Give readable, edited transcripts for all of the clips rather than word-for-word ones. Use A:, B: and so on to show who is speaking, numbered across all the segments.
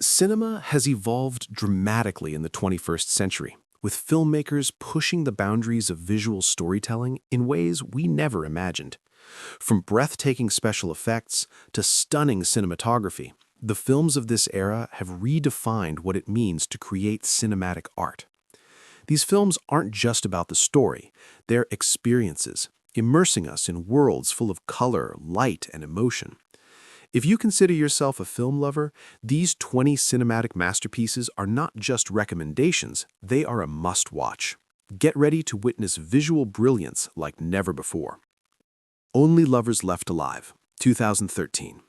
A: Cinema has evolved dramatically in the 21st century, with filmmakers pushing the boundaries of visual storytelling in ways we never imagined. From breathtaking special effects to stunning cinematography, the films of this era have redefined what it means to create cinematic art. These films aren't just about the story, they're experiences, immersing us in worlds full of color, light, and emotion. If you consider yourself a film lover, these 20 cinematic masterpieces are not just recommendations, they are a must-watch. Get ready to witness visual brilliance like never before. Only Lovers Left Alive, 2013.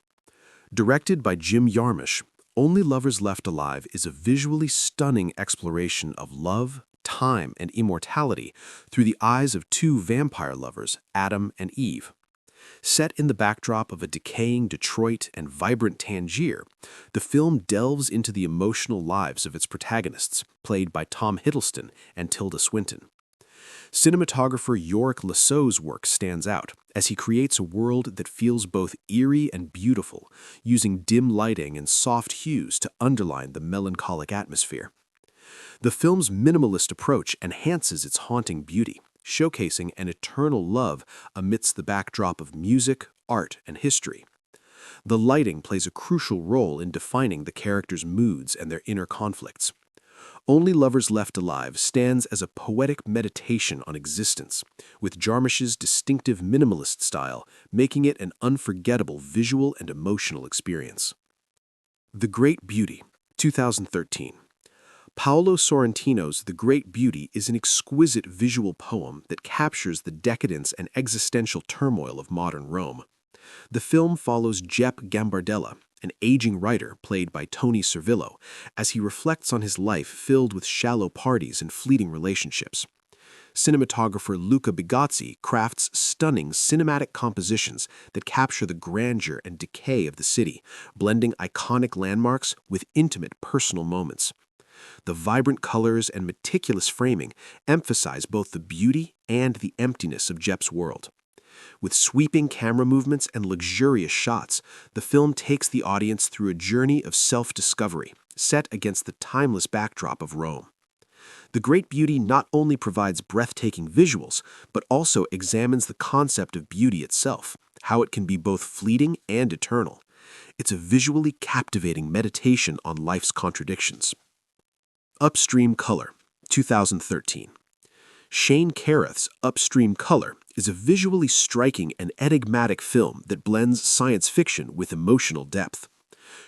A: Directed by Jim Jarmusch, Only Lovers Left Alive is a visually stunning exploration of love, time, and immortality through the eyes of two vampire lovers, Adam and Eve. Set in the backdrop of a decaying Detroit and vibrant Tangier, the film delves into the emotional lives of its protagonists, played by Tom Hiddleston and Tilda Swinton. Cinematographer Yorick Lasso's work stands out, as he creates a world that feels both eerie and beautiful, using dim lighting and soft hues to underline the melancholic atmosphere. The film's minimalist approach enhances its haunting beauty, showcasing an eternal love amidst the backdrop of music, art, and history. The lighting plays a crucial role in defining the characters' moods and their inner conflicts. Only Lovers Left Alive stands as a poetic meditation on existence, with Jarmusch's distinctive minimalist style making it an unforgettable visual and emotional experience. The Great Beauty, 2013. Paolo Sorrentino's The Great Beauty is an exquisite visual poem that captures the decadence and existential turmoil of modern Rome. The film follows Jep Gambardella, an aging writer played by Tony Servillo, as he reflects on his life filled with shallow parties and fleeting relationships. Cinematographer Luca Bigazzi crafts stunning cinematic compositions that capture the grandeur and decay of the city, blending iconic landmarks with intimate personal moments. The vibrant colors and meticulous framing emphasize both the beauty and the emptiness of Jep's world. With sweeping camera movements and luxurious shots, the film takes the audience through a journey of self-discovery, set against the timeless backdrop of Rome. The Great Beauty not only provides breathtaking visuals, but also examines the concept of beauty itself, how it can be both fleeting and eternal. It's a visually captivating meditation on life's contradictions. Upstream Color, 2013. Shane Carruth's Upstream Color is a visually striking and enigmatic film that blends science fiction with emotional depth.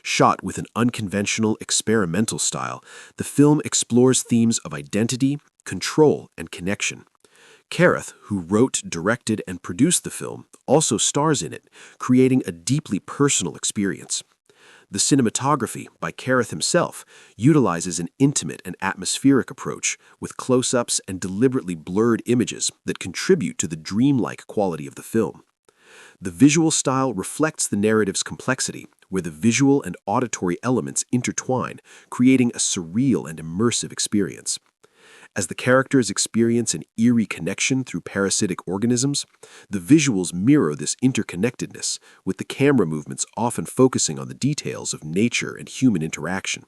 A: Shot with an unconventional, experimental style, the film explores themes of identity, control, and connection. Carruth, who wrote, directed, and produced the film, also stars in it, creating a deeply personal experience. The cinematography, by Carruth himself, utilizes an intimate and atmospheric approach with close-ups and deliberately blurred images that contribute to the dreamlike quality of the film. The visual style reflects the narrative's complexity, where the visual and auditory elements intertwine, creating a surreal and immersive experience. As the characters experience an eerie connection through parasitic organisms, the visuals mirror this interconnectedness, with the camera movements often focusing on the details of nature and human interaction.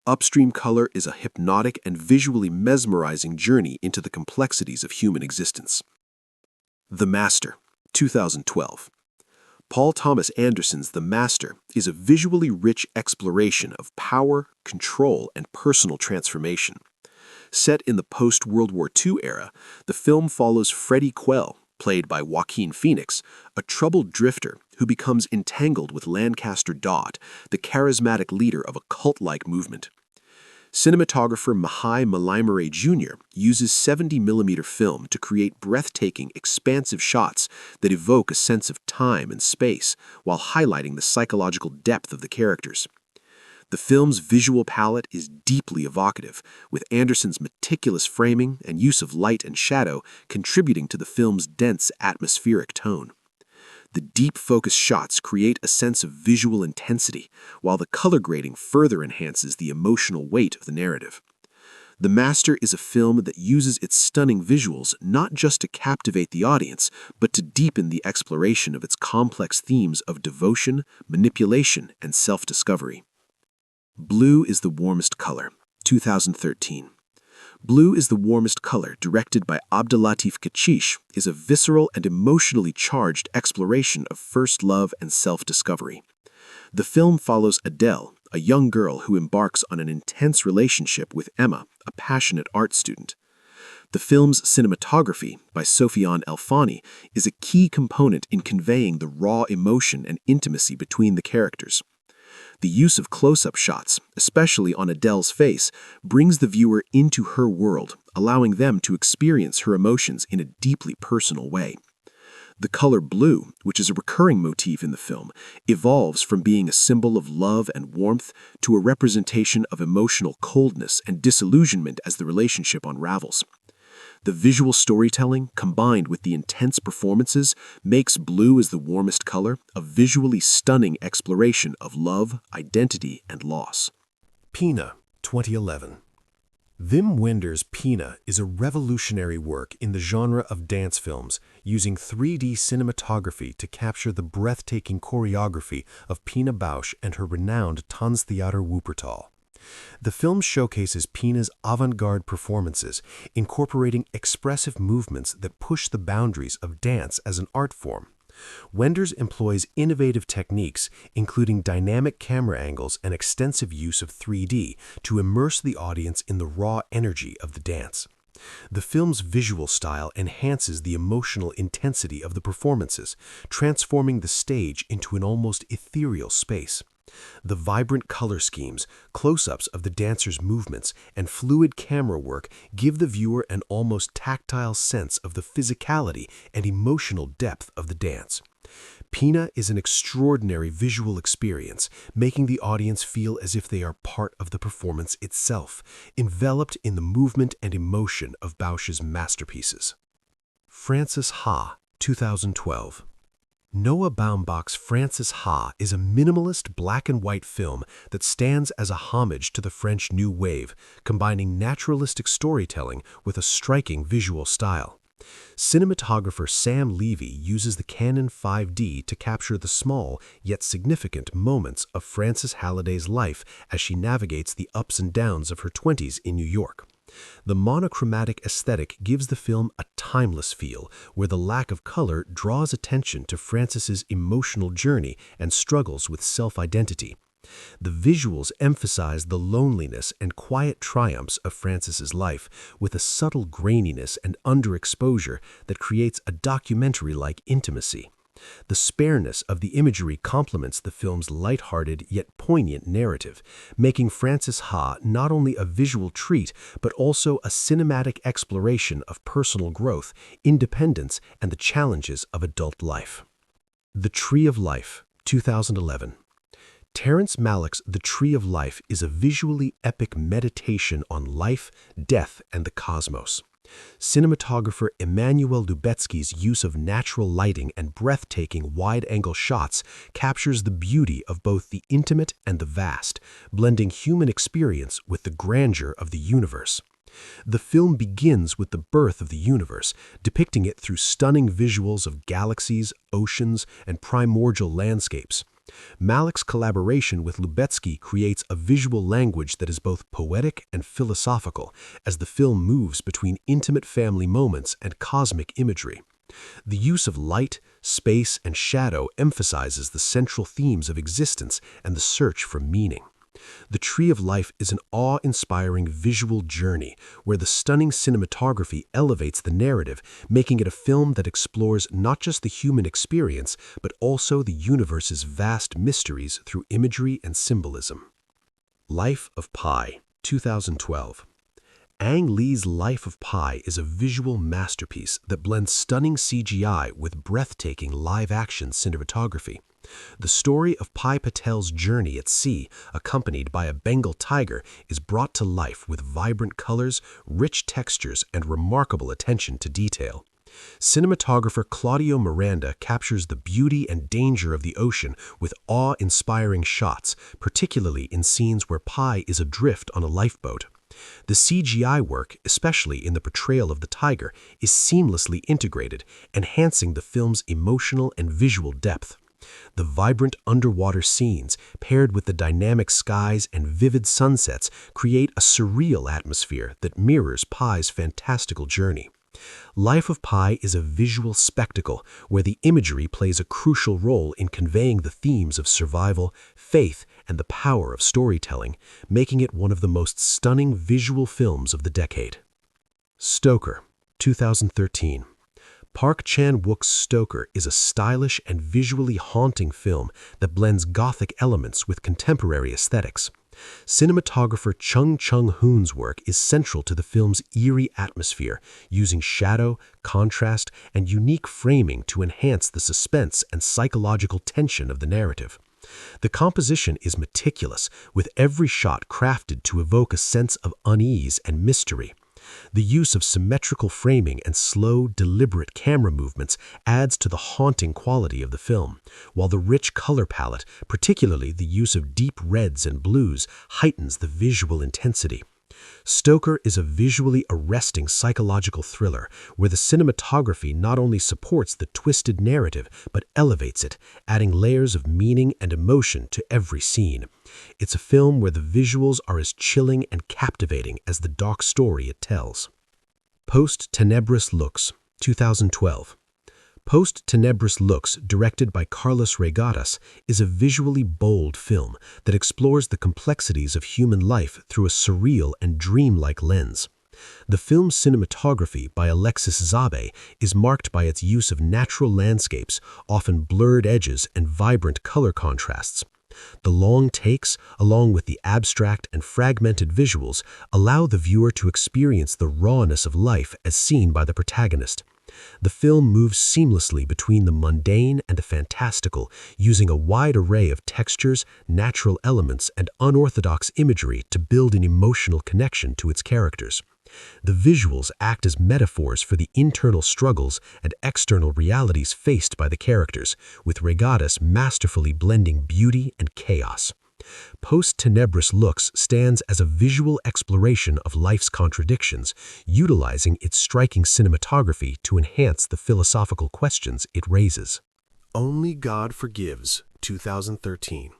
A: Upstream Color is a hypnotic and visually mesmerizing journey into the complexities of human existence. The Master, 2012. Paul Thomas Anderson's The Master is a visually rich exploration of power, control, and personal transformation. Set in the post-World War II era, the film follows Freddie Quell, played by Joaquin Phoenix, a troubled drifter who becomes entangled with Lancaster Dodd, the charismatic leader of a cult-like movement. Cinematographer Mihai Mălaimare Jr. uses 70mm film to create breathtaking, expansive shots that evoke a sense of time and space while highlighting the psychological depth of the characters. The film's visual palette is deeply evocative, with Anderson's meticulous framing and use of light and shadow contributing to the film's dense atmospheric tone. The deep focus shots create a sense of visual intensity, while the color grading further enhances the emotional weight of the narrative. The Master is a film that uses its stunning visuals not just to captivate the audience, but to deepen the exploration of its complex themes of devotion, manipulation, and self-discovery. Blue is the Warmest Color, 2013. Blue is the Warmest Color, directed by Abdelatif Kechiche, is a visceral and emotionally charged exploration of first love and self-discovery. The film follows Adele, a young girl who embarks on an intense relationship with Emma, a passionate art student. The film's cinematography, by Sofiane El Fani, is a key component in conveying the raw emotion and intimacy between the characters. The use of close-up shots, especially on Adele's face, brings the viewer into her world, allowing them to experience her emotions in a deeply personal way. The color blue, which is a recurring motif in the film, evolves from being a symbol of love and warmth to a representation of emotional coldness and disillusionment as the relationship unravels. The visual storytelling, combined with the intense performances, makes Blue is the Warmest Color a visually stunning exploration of love, identity, and loss.
B: Pina, 2011. Wim Wenders' Pina is a revolutionary work in the genre of dance films, using 3D cinematography to capture the breathtaking choreography of Pina Bausch and her renowned Tanztheater Wuppertal. The film showcases Pina's avant-garde performances, incorporating expressive movements that push the boundaries of dance as an art form. Wenders employs innovative techniques, including dynamic camera angles and extensive use of 3D, to immerse the audience in the raw energy of the dance. The film's visual style enhances the emotional intensity of the performances, transforming the stage into an almost ethereal space. The vibrant color schemes, close-ups of the dancers' movements, and fluid camera work give the viewer an almost tactile sense of the physicality and emotional depth of the dance. Pina is an extraordinary visual experience, making the audience feel as if they are part of the performance itself, enveloped in the movement and emotion of Bausch's masterpieces. Frances Ha, 2012. Noah Baumbach's Frances Ha is a minimalist black-and-white film that stands as a homage to the French New Wave, combining naturalistic storytelling with a striking visual style. Cinematographer Sam Levy uses the Canon 5D to capture the small yet significant moments of Frances Halliday's life as she navigates the ups and downs of her 20s in New York. The monochromatic aesthetic gives the film a timeless feel, where the lack of color draws attention to Frances's emotional journey and struggles with self-identity. The visuals emphasize the loneliness and quiet triumphs of Frances's life, with a subtle graininess and underexposure that creates a documentary-like intimacy. The spareness of the imagery complements the film's lighthearted yet poignant narrative, making Frances Ha not only a visual treat but also a cinematic exploration of personal growth, independence, and the challenges of adult life. The Tree of Life, 2011. Terrence Malick's The Tree of Life is a visually epic meditation on life, death, and the cosmos. Cinematographer Emmanuel Lubetsky's use of natural lighting and breathtaking wide-angle shots captures the beauty of both the intimate and the vast, blending human experience with the grandeur of the universe. The film begins with the birth of the universe, depicting it through stunning visuals of galaxies, oceans, and primordial landscapes. Malick's collaboration with Lubetsky creates a visual language that is both poetic and philosophical as the film moves between intimate family moments and cosmic imagery. The use of light, space, and shadow emphasizes the central themes of existence and the search for meaning. The Tree of Life is an awe-inspiring visual journey where the stunning cinematography elevates the narrative, making it a film that explores not just the human experience, but also the universe's vast mysteries through imagery and symbolism. Life of Pi, 2012. Ang Lee's Life of Pi is a visual masterpiece that blends stunning CGI with breathtaking live-action cinematography. The story of Pi Patel's journey at sea, accompanied by a Bengal tiger, is brought to life with vibrant colors, rich textures, and remarkable attention to detail. Cinematographer Claudio Miranda captures the beauty and danger of the ocean with awe-inspiring shots, particularly in scenes where Pi is adrift on a lifeboat. The CGI work, especially in the portrayal of the tiger, is seamlessly integrated, enhancing the film's emotional and visual depth. The vibrant underwater scenes, paired with the dynamic skies and vivid sunsets, create a surreal atmosphere that mirrors Pi's fantastical journey. Life of Pi is a visual spectacle where the imagery plays a crucial role in conveying the themes of survival, faith, and the power of storytelling, making it one of the most stunning visual films of the decade. Stoker, 2013. Park Chan-wook's Stoker is a stylish and visually haunting film that blends Gothic elements with contemporary aesthetics. Cinematographer Chung Chung-hoon's work is central to the film's eerie atmosphere, using shadow, contrast, and unique framing to enhance the suspense and psychological tension of the narrative. The composition is meticulous, with every shot crafted to evoke a sense of unease and mystery. The use of symmetrical framing and slow, deliberate camera movements adds to the haunting quality of the film, while the rich color palette, particularly the use of deep reds and blues, heightens the visual intensity. Stoker is a visually arresting psychological thriller where the cinematography not only supports the twisted narrative but elevates it, adding layers of meaning and emotion to every scene. It's a film where the visuals are as chilling and captivating as the dark story it tells. Post Tenebris Lux, 2012. Post Tenebris Lux, directed by Carlos Regatas, is a visually bold film that explores the complexities of human life through a surreal and dreamlike lens. The film's cinematography by Alexis Zabe is marked by its use of natural landscapes, often blurred edges and vibrant color contrasts. The long takes, along with the abstract and fragmented visuals, allow the viewer to experience the rawness of life as seen by the protagonist. The film moves seamlessly between the mundane and the fantastical, using a wide array of textures, natural elements, and unorthodox imagery to build an emotional connection to its characters. The visuals act as metaphors for the internal struggles and external realities faced by the characters, with Regatas masterfully blending beauty and chaos. Post Tenebris Lux stands as a visual exploration of life's contradictions, utilizing its striking cinematography to enhance the philosophical questions it raises.
A: Only God Forgives, 2013.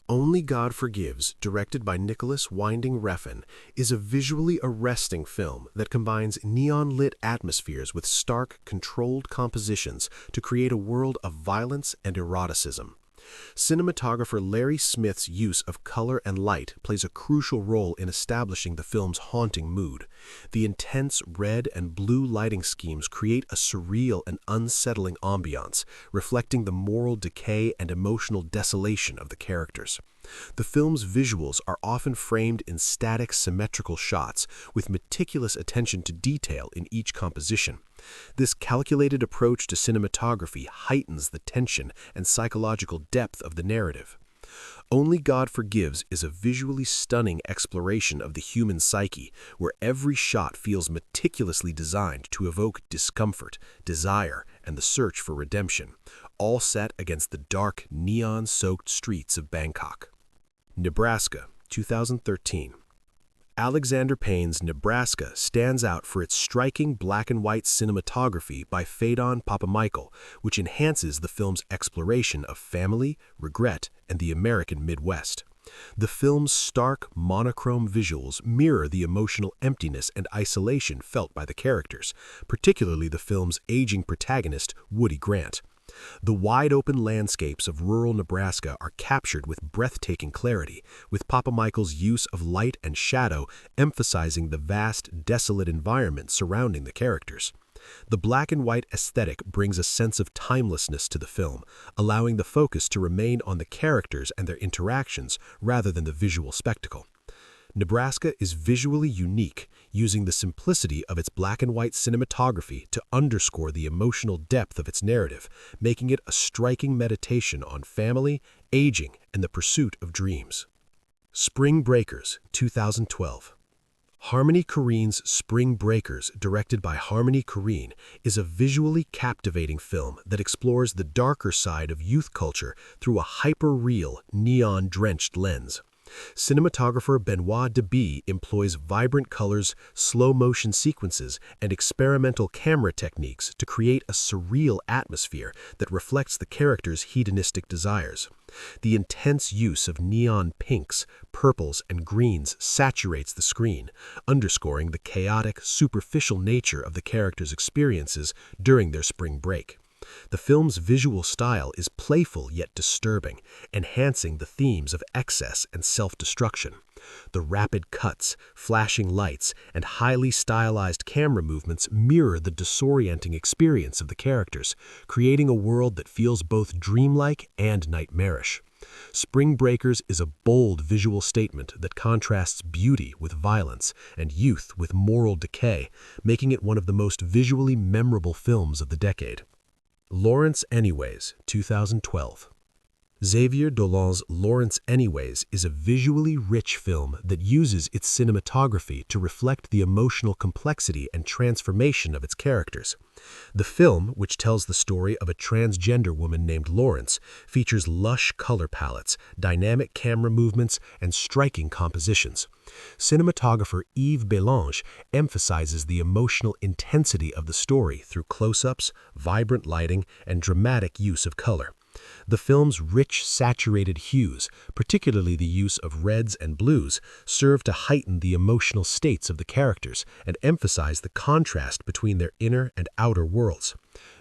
A: Only God Forgives, directed by Nicholas Winding Refn, is a visually arresting film that combines neon-lit atmospheres with stark, controlled compositions to create a world of violence and eroticism. Cinematographer Larry Smith's use of color and light plays a crucial role in establishing the film's haunting mood. The intense red and blue lighting schemes create a surreal and unsettling ambiance, reflecting the moral decay and emotional desolation of the characters. The film's visuals are often framed in static, symmetrical shots, with meticulous attention to detail in each composition. This calculated approach to cinematography heightens the tension and psychological depth of the narrative. Only God Forgives is a visually stunning exploration of the human psyche, where every shot feels meticulously designed to evoke discomfort, desire, and the search for redemption, all set against the dark, neon-soaked streets of Bangkok. Nebraska, 2013. Alexander Payne's Nebraska stands out for its striking black-and-white cinematography by Phaedon Papamichael, which enhances the film's exploration of family, regret, and the American Midwest. The film's stark, monochrome visuals mirror the emotional emptiness and isolation felt by the characters, particularly the film's aging protagonist, Woody Grant. The wide-open landscapes of rural Nebraska are captured with breathtaking clarity, with Papamichael's use of light and shadow emphasizing the vast, desolate environment surrounding the characters. The black-and-white aesthetic brings a sense of timelessness to the film, allowing the focus to remain on the characters and their interactions rather than the visual spectacle. Nebraska is visually unique, using the simplicity of its black-and-white cinematography to underscore the emotional depth of its narrative, making it a striking meditation on family, aging, and the pursuit of dreams. Spring Breakers, 2012. Harmony Korine's Spring Breakers, directed by Harmony Korine, is a visually captivating film that explores the darker side of youth culture through a hyper-real, neon-drenched lens.
B: Cinematographer Benoit Debie employs vibrant colors, slow-motion sequences, and experimental camera techniques to create a surreal atmosphere that reflects the character's hedonistic desires. The intense use of neon pinks, purples, and greens saturates the screen, underscoring the chaotic, superficial nature of the character's experiences during their spring break. The film's visual style is playful yet disturbing, enhancing the themes of excess and self-destruction. The rapid cuts, flashing lights, and highly stylized camera movements mirror the disorienting experience of the characters, creating a world that feels both dreamlike and nightmarish. Spring Breakers is a bold visual statement that contrasts beauty with violence and youth with moral decay, making it one of the most visually memorable films of the decade. Lawrence Anyways, 2012. Xavier Dolan's Lawrence Anyways is a visually rich film that uses its cinematography to reflect the emotional complexity and transformation of its characters. The film, which tells the story of a transgender woman named Lawrence, features lush color palettes, dynamic camera movements, and striking compositions. Cinematographer Yves Belange emphasizes the emotional intensity of the story through close-ups, vibrant lighting, and dramatic use of color. The film's rich, saturated hues, particularly the use of reds and blues, serve to heighten the emotional states of the characters and emphasize the contrast between their inner and outer worlds.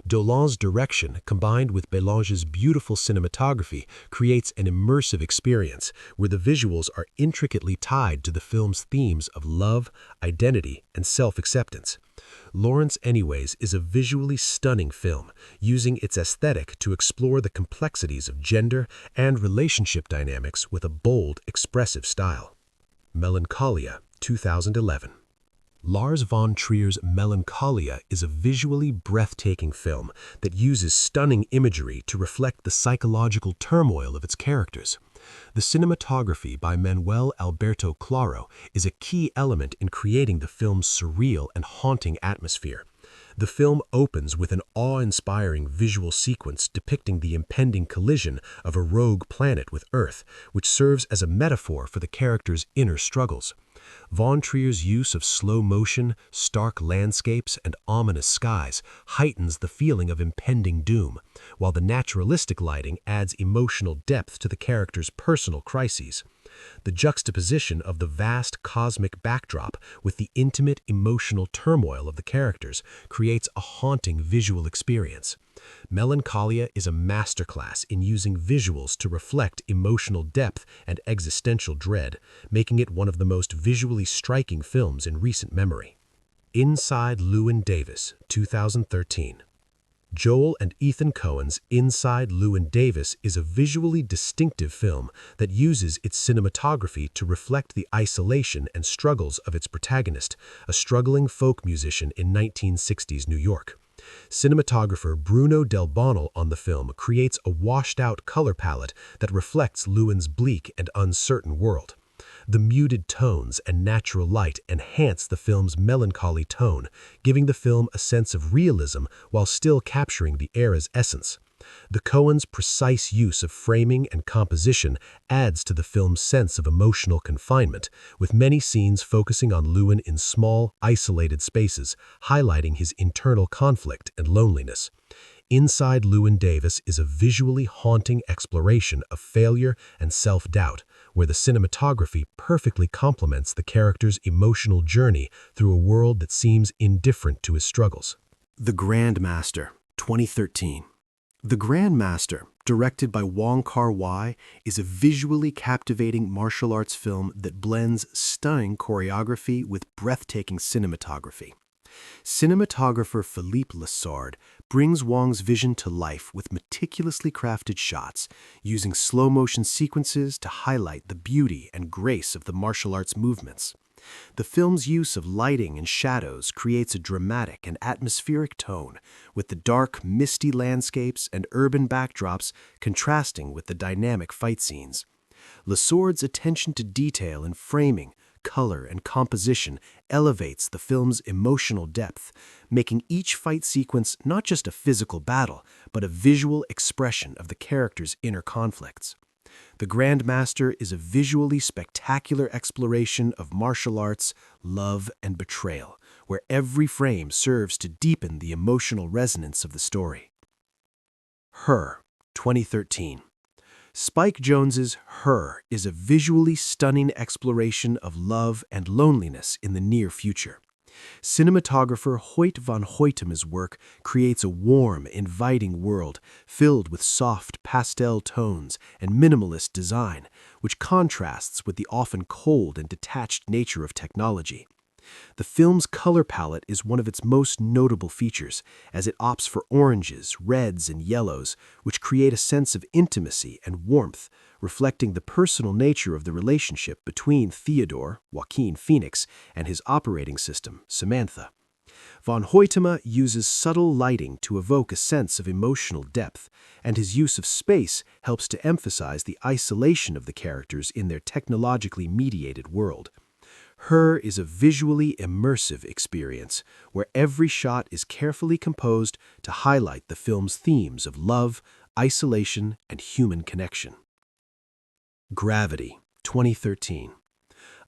B: Dolan's direction, combined with Belange's beautiful cinematography, creates an immersive experience where the visuals are intricately tied to the film's themes of love, identity, and self-acceptance. Lawrence Anyways is a visually stunning film, using its aesthetic to explore the complexities of gender and relationship dynamics with a bold, expressive style. Melancholia, 2011. Lars von Trier's Melancholia is a visually breathtaking film that uses stunning imagery to reflect the psychological turmoil of its characters. The cinematography by Manuel Alberto Claro is a key element in creating the film's surreal and haunting atmosphere. The film opens with an awe-inspiring visual sequence depicting the impending collision of a rogue planet with Earth, which serves as a metaphor for the character's inner struggles. Von Trier's use of slow motion, stark landscapes, and ominous skies heightens the feeling of impending doom, while the naturalistic lighting adds emotional depth to the character's personal crises. The juxtaposition of the vast cosmic backdrop with the intimate emotional turmoil of the characters creates a haunting visual experience. Melancholia is a masterclass in using visuals to reflect emotional depth and existential dread, making it one of the most visually striking films in recent memory. Inside Llewyn Davis, 2013. Joel and Ethan Coen's Inside Llewyn Davis is a visually distinctive film that uses its cinematography to reflect the isolation and struggles of its protagonist, a struggling folk musician in 1960s New York. Cinematographer Bruno Del Bonal on the film creates a washed-out color palette that reflects Llewyn's bleak and uncertain world. The muted tones and natural light enhance the film's melancholy tone, giving the film a sense of realism while still capturing the era's essence. The Coen's precise use of framing and composition adds to the film's sense of emotional confinement, with many scenes focusing on Llewyn in small, isolated spaces, highlighting his internal conflict and loneliness. Inside Llewyn Davis is a visually haunting exploration of failure and self-doubt, where the cinematography perfectly complements the character's emotional journey through a world that seems indifferent to his struggles.
A: The Grandmaster, 2013. The Grandmaster, directed by Wong Kar-wai, is a visually captivating martial arts film that blends stunning choreography with breathtaking cinematography. Cinematographer Philippe Lessard brings Wong's vision to life with meticulously crafted shots, using slow-motion sequences to highlight the beauty and grace of the martial arts movements. The film's use of lighting and shadows creates a dramatic and atmospheric tone, with the dark, misty landscapes and urban backdrops contrasting with the dynamic fight scenes. Lessard's attention to detail in framing, color, and composition elevates the film's emotional depth, making each fight sequence not just a physical battle, but a visual expression of the character's inner conflicts. The Grandmaster is a visually spectacular exploration of martial arts, love, and betrayal, where every frame serves to deepen the emotional resonance of the story. Her, 2013. Spike Jonze's Her is a visually stunning exploration of love and loneliness in the near future. Cinematographer Hoyt van Hoytema's work creates a warm, inviting world filled with soft pastel tones and minimalist design, which contrasts with the often cold and detached nature of technology. The film's color palette is one of its most notable features, as it opts for oranges, reds, and yellows, which create a sense of intimacy and warmth, reflecting the personal nature of the relationship between Theodore, Joaquin Phoenix, and his operating system, Samantha. Van Hoytema uses subtle lighting to evoke a sense of emotional depth, and his use of space helps to emphasize the isolation of the characters in their technologically mediated world. Her is a visually immersive experience, where every shot is carefully composed to highlight the film's themes of love, isolation, and human connection. Gravity, 2013.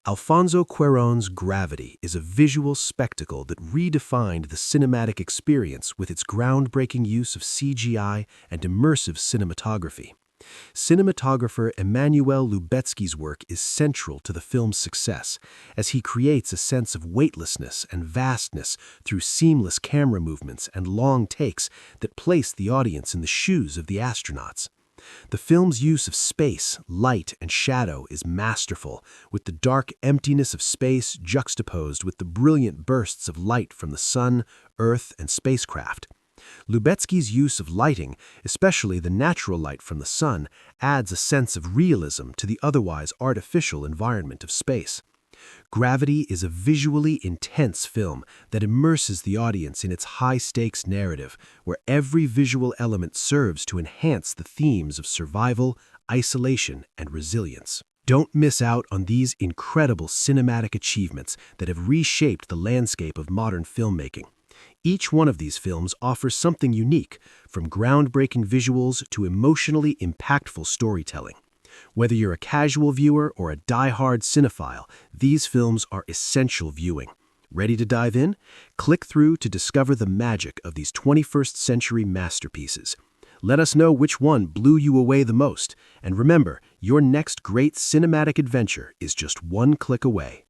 A: Alfonso Cuarón's Gravity is a visual spectacle that redefined the cinematic experience with its groundbreaking use of CGI and immersive cinematography. Cinematographer Emanuel Lubezki's work is central to the film's success, as he creates a sense of weightlessness and vastness through seamless camera movements and long takes that place the audience in the shoes of the astronauts. The film's use of space, light, and shadow is masterful, with the dark emptiness of space juxtaposed with the brilliant bursts of light from the sun, Earth, and spacecraft. Lubezki's use of lighting, especially the natural light from the sun, adds a sense of realism to the otherwise artificial environment of space. Gravity is a visually intense film that immerses the audience in its high-stakes narrative, where every visual element serves to enhance the themes of survival, isolation, and resilience. Don't miss out on these incredible cinematic achievements that have reshaped the landscape of modern filmmaking. Each one of these films offers something unique, from groundbreaking visuals to emotionally impactful storytelling. Whether you're a casual viewer or a die-hard cinephile, these films are essential viewing. Ready to dive in? Click through to discover the magic of these 21st century masterpieces. Let us know which one blew you away the most, and remember, your next great cinematic adventure is just one click away.